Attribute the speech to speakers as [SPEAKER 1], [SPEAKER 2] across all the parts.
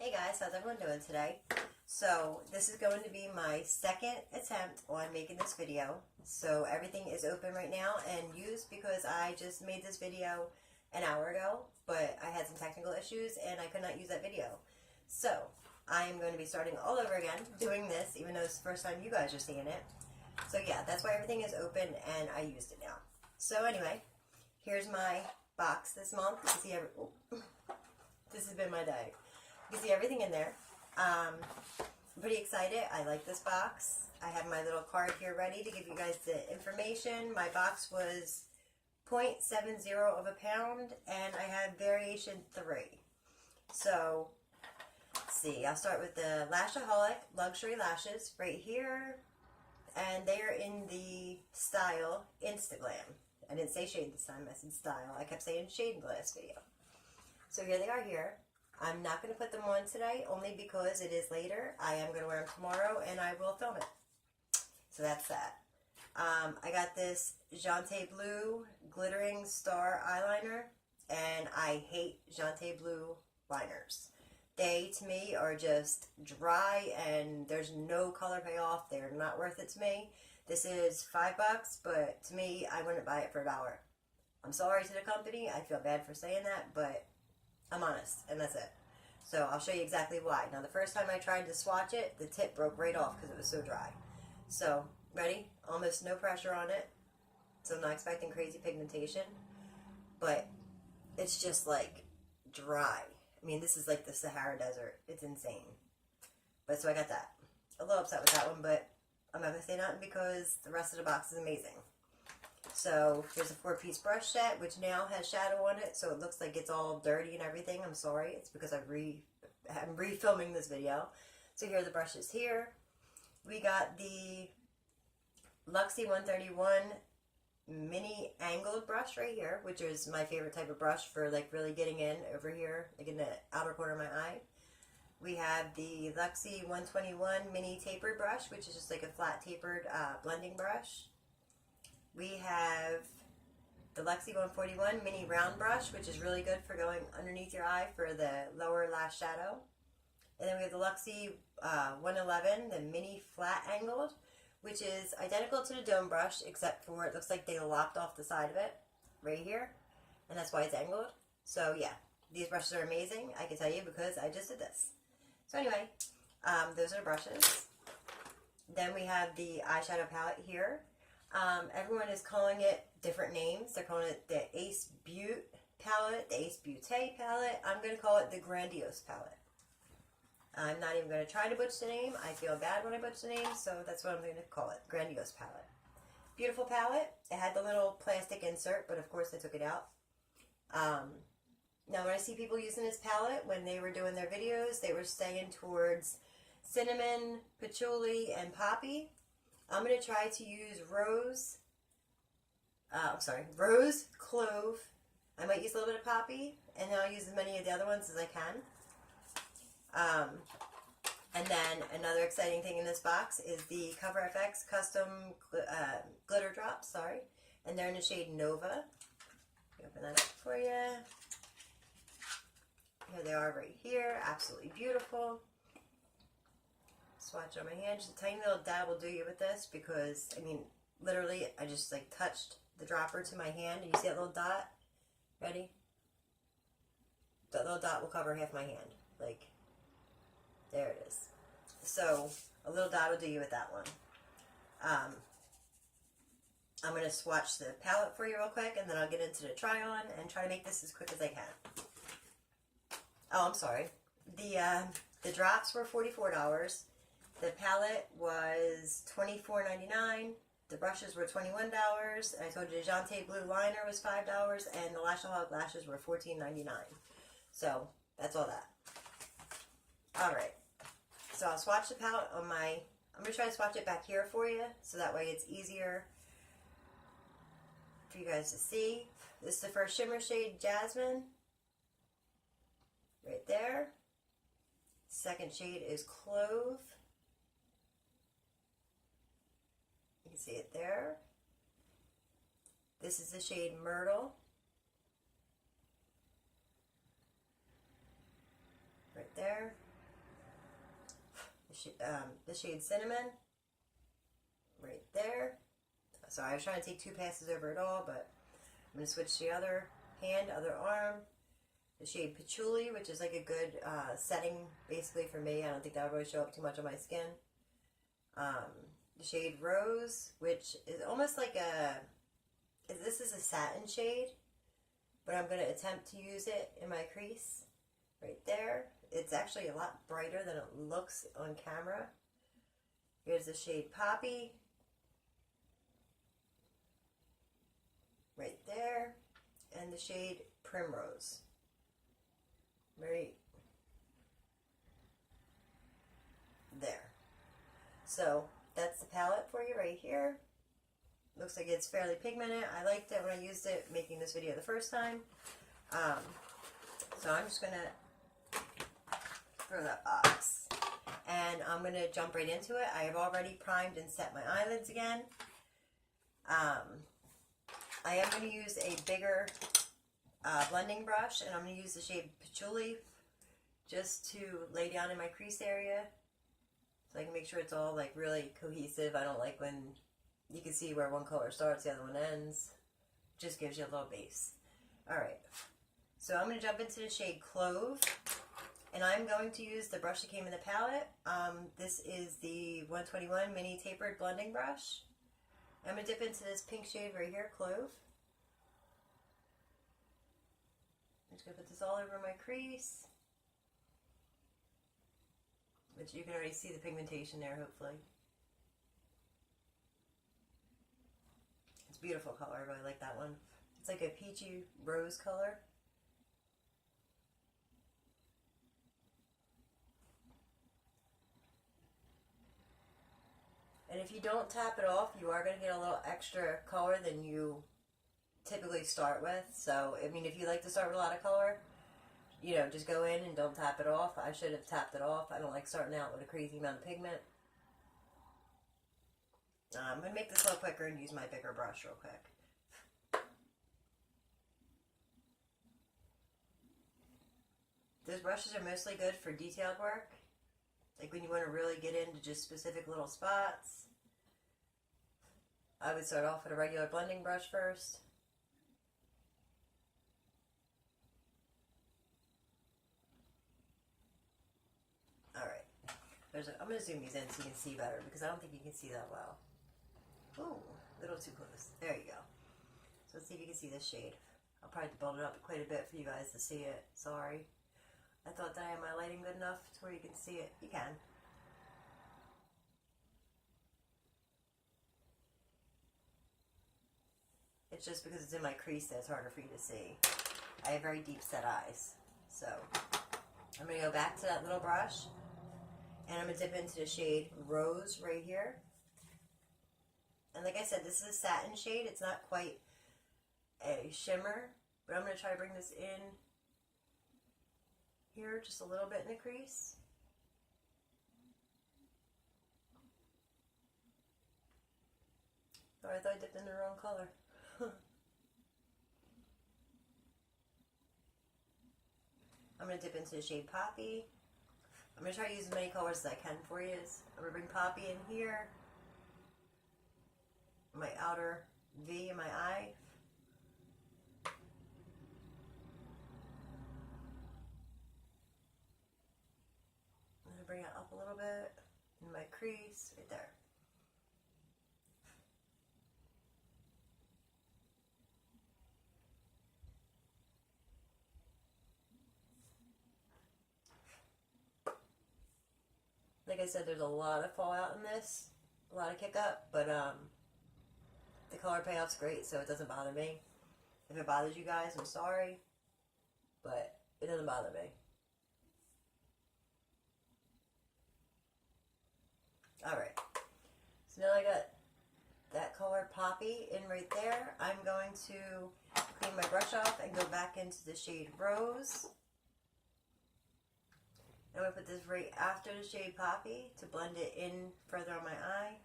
[SPEAKER 1] Hey guys, how's everyone doing today? So this is going to be my second attempt on making this video. So everything is open right now and used because I just made this video an hour ago, but I had some technical issues and I could not use that video. So I am going to be starting all over again doing this, even though it's the first time you guys are seeing it. So yeah, that's why everything is open and I used it now. So anyway, here's my box this month. You can see this has been my day. You can see everything in there. I'm pretty excited. I like this box. I have my little card here ready to give you guys the information. My box was 0.70 of a pound and I had variation 3. So, let's see. I'll start with the Lashaholic Luxury Lashes right here. And they are in the style Instaglam. I didn't say shade this time. I said style. I kept saying shade in the last video. So here they are here. I'm not going to put them on today, only because it is later. I am going to wear them tomorrow, and I will film it. So that's that. I got this Jonteblu Glittering Star Eyeliner, and I hate Jonteblu liners. They, to me, are just dry, and there's no color payoff. They're not worth it to me. This is $5, but to me, I wouldn't buy it for $1. I'm sorry to the company. I feel bad for saying that, but I'm honest, and that's it. So I'll show you exactly why. Now, the first time I tried to swatch it, the tip broke right off because it was so dry. So, ready? Almost no pressure on it. So I'm not expecting crazy pigmentation. But it's just like dry. I mean, this is like the Sahara Desert. It's insane. But so I got that. A little upset with that one, but I'm not going to say nothing because the rest of the box is amazing. So here's a 4-piece brush set, which now has shadow on it, so it looks like it's all dirty and everything. I'm sorry. It's because I'm refilming this video. So here are the brushes here. We got the Luxie 131 mini angled brush right here, which is my favorite type of brush for like really getting in over here, like in the outer corner of my eye. We have the Luxie 121 mini tapered brush, which is just like a flat tapered blending brush. We have the Luxie 141 mini round brush, which is really good for going underneath your eye for the lower lash shadow. And then we have the Luxie 111, the mini flat angled, which is identical to the dome brush, except for it looks like they lopped off the side of it right here. And that's why it's angled. So yeah, these brushes are amazing. I can tell you because I just did this. So anyway, those are the brushes. Then we have the eyeshadow palette here. Everyone is calling it different names. They're calling it the Ace Beaute palette, the Ace Beaute palette. I'm going to call it the Grandiose palette. I'm not even going to try to butcher the name. I feel bad when I butcher the name, so that's what I'm going to call it, Grandiose palette. Beautiful palette. It had the little plastic insert, but of course I took it out. Now when I see people using this palette, when they were doing their videos, they were staying towards cinnamon, patchouli, and poppy. I'm going to try to use rose, clove. I might use a little bit of poppy, and then I'll use as many of the other ones as I can. And then another exciting thing in this box is the Cover FX Custom Glitter Drops, and they're in the shade Nova. Open that up for you. Here they are right here, absolutely beautiful. Swatch on my hand. Just a tiny little dab will do you with this because, I mean, literally, I just like touched the dropper to my hand. And you see that little dot? Ready? That little dot will cover half my hand. Like, there it is. So, a little dot will do you with that one. I'm going to swatch the palette for you real quick, and then I'll get into the try-on and try to make this as quick as I can. Oh, I'm sorry. The drops were $44. The palette was $24.99. The brushes were $21. I told you the Jonteblu liner was $5, and the Lashaholic lashes were $14.99. So that's all that. All right. So I'll swatch the palette on my. I'm gonna try to swatch it back here for you, so that way it's easier for you guys to see. This is the first shimmer shade, Jasmine. Right there. Second shade is Clove. You can see it there. This is the shade Myrtle. Right there. the shade Cinnamon right there. So I was trying to take 2 passes over it all, but I'm going to switch to the other hand, other arm. The shade Patchouli, which is like a good setting basically for me. I don't think that would really show up too much on my skin. The shade Rose, which is almost like this is a satin shade, but I'm going to attempt to use it in my crease right there. It's actually a lot brighter than it looks on camera. Here's the shade Poppy right there, and the shade Primrose right there. So that's the palette for you right here. Looks like it's fairly pigmented. I liked it when I used it making this video the first time. So I'm just going to throw that box. And I'm going to jump right into it. I have already primed and set my eyelids again. I am going to use a bigger blending brush, and I'm going to use the shade Patchouli just to lay down in my crease area so I can make sure it's all like really cohesive. I don't like when you can see where one color starts, the other one ends. Just gives you a little base. Alright, so I'm going to jump into the shade Clove, and I'm going to use the brush that came in the palette. This is the 121 mini tapered blending brush. I'm going to dip into this pink shade right here, Clove. I'm just going to put this all over my crease. But you can already see the pigmentation there, hopefully. It's a beautiful color. I really like that one. It's like a peachy rose color. And if you don't tap it off, you are going to get a little extra color than you typically start with. So, I mean, if you like to start with a lot of color, you know, just go in and don't tap it off. I should have tapped it off. I don't like starting out with a crazy amount of pigment. I'm going to make this a little quicker and use my bigger brush real quick. Those brushes are mostly good for detailed work. Like when you want to really get into just specific little spots. I would start off with a regular blending brush first. Alright. I'm going to zoom these in so you can see better because I don't think you can see that well. Ooh, a little too close. There you go. So let's see if you can see this shade. I'll probably build it up quite a bit for you guys to see it. Sorry. I thought that I had my lighting good enough to where you can see it. You can. It's just because it's in my crease that it's harder for you to see. I have very deep set eyes. So, I'm going to go back to that little brush. And I'm going to dip into the shade Rose right here. And like I said, this is a satin shade. It's not quite a shimmer. But I'm going to try to bring this in here just a little bit in the crease. Oh, I thought I dipped in the wrong color. I'm going to dip into the shade Poppy. I'm going to try to use as many colors as I can for you. I'm going to bring Poppy in here. My outer V in my eye. I'm going to bring it up a little bit in my crease, right there. Like I said, there's a lot of fallout in this, a lot of kick up, but the color payoff's great, so it doesn't bother me. If it bothers you guys, I'm sorry, but it doesn't bother me. Alright, so now I got that color Poppy in right there. I'm going to clean my brush off and go back into the shade Rose. I'm going to put this right after the shade Poppy to blend it in further on my eye.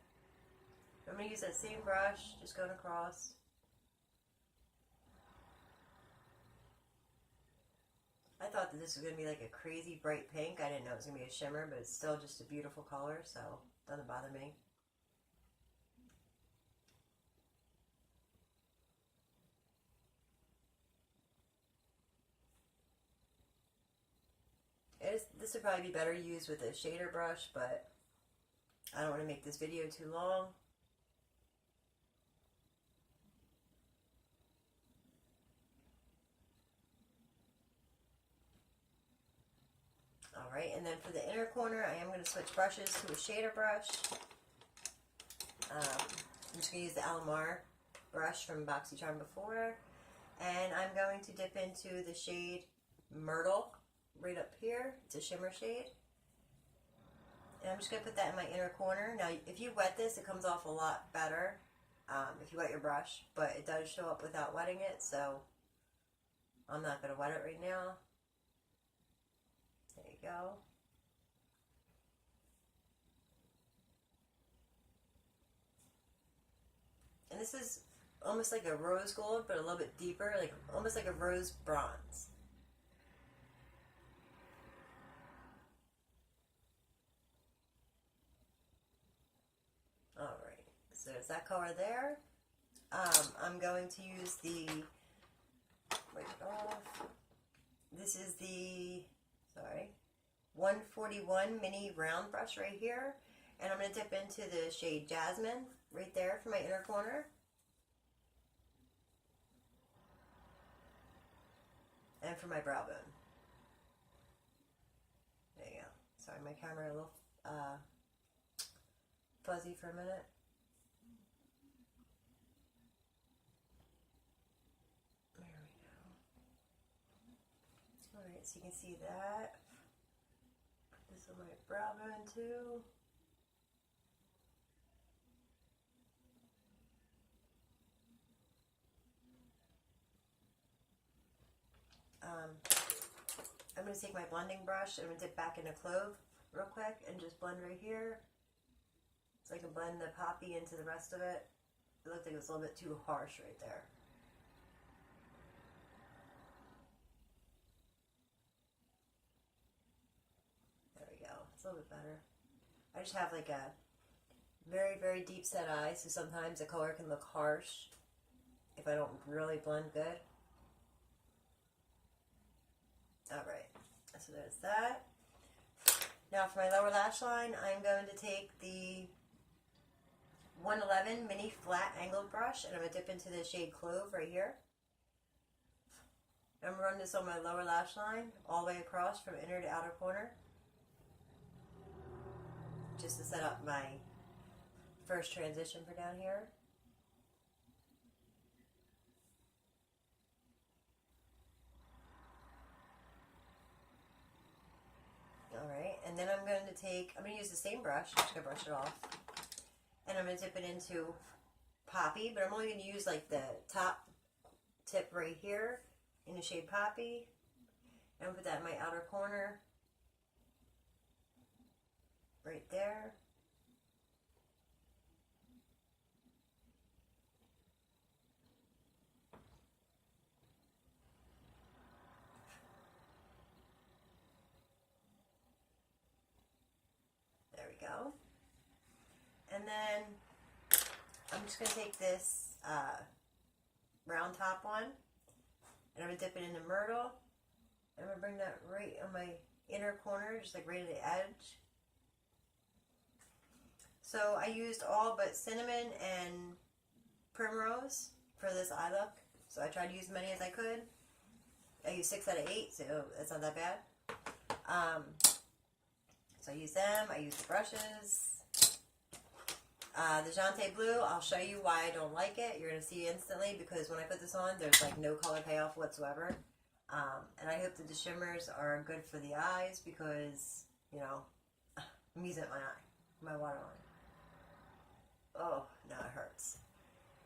[SPEAKER 1] I'm going to use that same brush, just going across. I thought that this was going to be like a crazy bright pink. I didn't know it was going to be a shimmer, but it's still just a beautiful color, so it doesn't bother me. This would probably be better used with a shader brush, but I don't want to make this video too long. Alright, and then for the inner corner, I am going to switch brushes to a shader brush. I'm just going to use the Alamar brush from Boxycharm before. And I'm going to dip into the shade Myrtle right up here. It's a shimmer shade. And I'm just going to put that in my inner corner. Now, if you wet this, it comes off a lot better if you wet your brush. But it does show up without wetting it, so I'm not going to wet it right now. There you go. And this is almost like a rose gold, but a little bit deeper, like almost like a rose bronze. Alright, so there's that color there. I'm going to use the, wipe it off. This is the, 141 mini round brush right here. And I'm going to dip into the shade Jasmine right there for my inner corner. And for my brow bone. There you go. Sorry, my camera a little fuzzy for a minute. There we go. Alright, so you can see that. Put this on my brow bone too. I'm going to take my blending brush and I'm going to dip back into Clove real quick and just blend right here. So I can blend the poppy into the rest of it. It looked like it was a little bit too harsh right there. There we go. It's a little bit better. I just have like a very, very deep set eye, so sometimes the color can look harsh if I don't really blend good. Alright, so there's that. Now for my lower lash line, I'm going to take the 111 mini flat angled brush and I'm going to dip into the shade Clove right here. I'm going to run this on my lower lash line all the way across from inner to outer corner. Just to set up my first transition for down here. Alright, and then I'm going to use the same brush, I'm just going to brush it off, and I'm going to dip it into Poppy, but I'm only going to use like the top tip right here in the shade Poppy, and I'll put that in my outer corner, right there. Go. And then I'm just going to take this round top one and I'm going to dip it into Myrtle. I'm going to bring that right on my inner corner, just like right at the edge. So I used all but cinnamon and primrose for this eye look. So I tried to use as many as I could. I used 6 out of 8, so that's not that bad. So I use them, I use the brushes. The Jonteblu, I'll show you why I don't like it. You're going to see instantly because when I put this on, there's like no color payoff whatsoever. And I hope that the shimmers are good for the eyes because, you know, I'm using it in my eye, my waterline. Oh, now it hurts.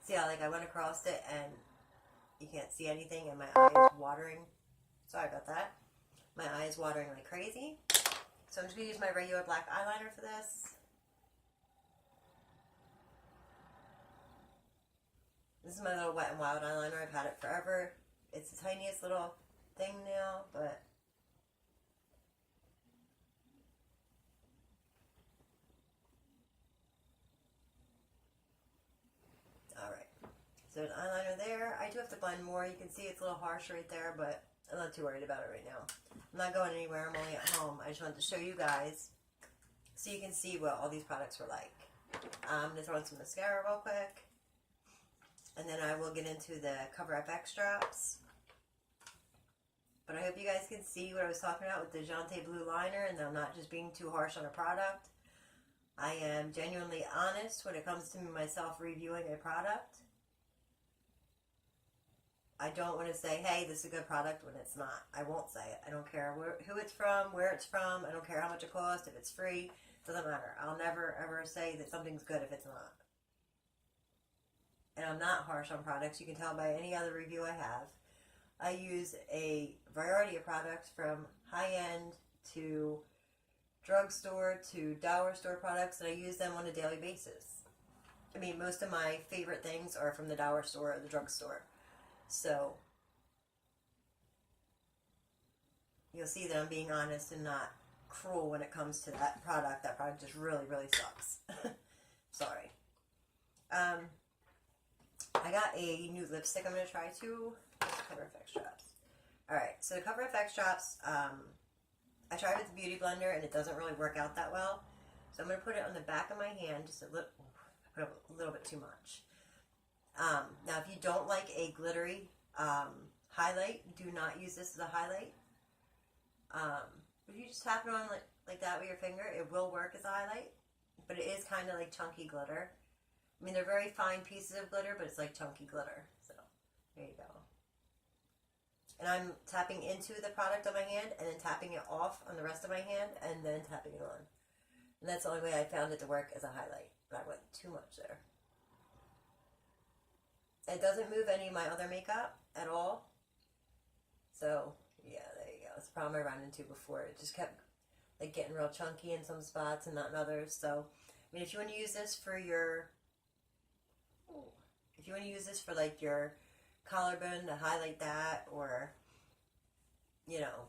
[SPEAKER 1] See how like I went across it and you can't see anything and my eye is watering. Sorry about that. My eye is watering like crazy. So I'm just going to use my regular black eyeliner for this. This is my little Wet n Wild eyeliner. I've had it forever. It's the tiniest little thing now, but So an eyeliner there. I do have to blend more. You can see it's a little harsh right there, but I'm not too worried about it right now. I'm not going anywhere. I'm only at home. I just wanted to show you guys so you can see what all these products were like. I'm going to throw in some mascara real quick. And then I will get into the Cover FX drops. But I hope you guys can see what I was talking about with the Jonteblu liner, and I'm not just being too harsh on a product. I am genuinely honest when it comes to myself reviewing a product. I don't want to say, hey, this is a good product when it's not. I won't say it. I don't care who it's from, where it's from. I don't care how much it costs. If it's free, it doesn't matter. I'll never, ever say that something's good if it's not. And I'm not harsh on products. You can tell by any other review I have. I use a variety of products from high-end to drugstore to dollar store products, and I use them on a daily basis. I mean, most of my favorite things are from the dollar store or the drugstore. So, you'll see that I'm being honest and not cruel when it comes to that product. That product just really, really sucks. Sorry. I got a new lipstick I'm going to try too. Cover FX drops. Alright, so the Cover FX drops, I tried with the Beauty Blender and it doesn't really work out that well. So I'm going to put it on the back of my hand, just a little bit too much. Now if you don't like a glittery highlight, do not use this as a highlight. If you just tap it on like that with your finger, it will work as a highlight. But it is kind of like chunky glitter. I mean, they're very fine pieces of glitter, but it's like chunky glitter. So, there you go. And I'm tapping into the product on my hand and then tapping it off on the rest of my hand and then tapping it on. And that's the only way I found it to work as a highlight. But I went too much there. It doesn't move any of my other makeup at all. So, yeah, there you go. It's a problem I ran into before. It just kept like getting real chunky in some spots and not in others. So, I mean, if you want to use this for your... If you want to use this for like your collarbone to highlight that, or, you know,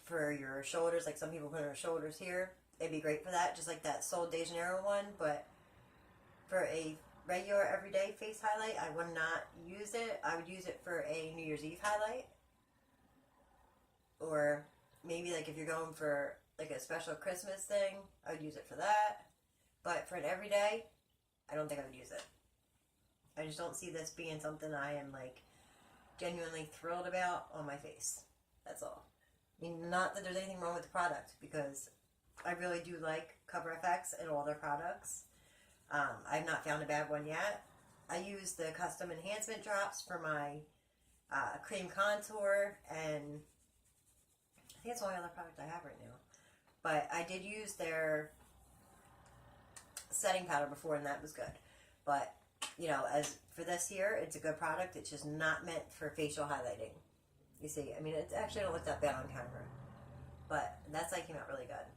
[SPEAKER 1] for your shoulders, like some people put on their shoulders here, it'd be great for that, just like that Sol de Janeiro one. But for a regular everyday face highlight, I would not use it. I would use it for a New Year's Eve highlight, or maybe like if you're going for like a special Christmas thing, I would use it for that. But for an everyday, I don't think I would use it. I just don't see this being something I am like genuinely thrilled about on my face. That's all. I mean, not that there's anything wrong with the product, because I really do like Cover FX and all their products. I've not found a bad one yet. I use the custom enhancement drops for my cream contour, and I think it's the only other product I have right now. But I did use their setting powder before, and that was good. But you know, as for this here, it's a good product. It's just not meant for facial highlighting. You see, I mean, it actually don't look that bad on camera, but that side came out really good.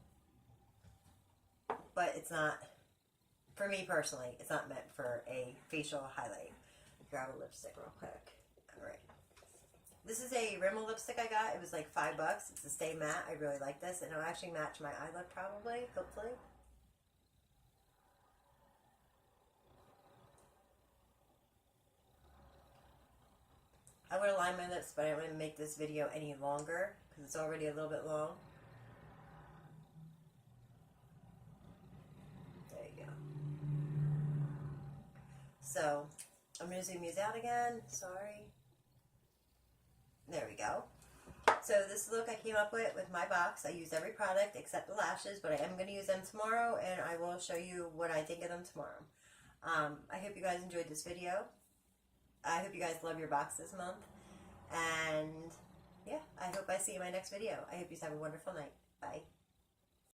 [SPEAKER 1] But it's not, for me personally, it's not meant for a facial highlight. Grab a lipstick real quick. All right. This is a Rimmel lipstick I got. It was like $5. It's a Stay Matte. I really like this, and it'll actually match my eye look probably, hopefully. I would align my lips, but I don't want to make this video any longer because it's already a little bit long. There you go. So, I'm going to zoom these out again. Sorry. There we go. So, this look I came up with my box. I use every product except the lashes, but I am going to use them tomorrow, and I will show you what I think of them tomorrow. I hope you guys enjoyed this video. I hope you guys love your box this month. And yeah, I hope I see you in my next video. I hope you have a wonderful night. Bye.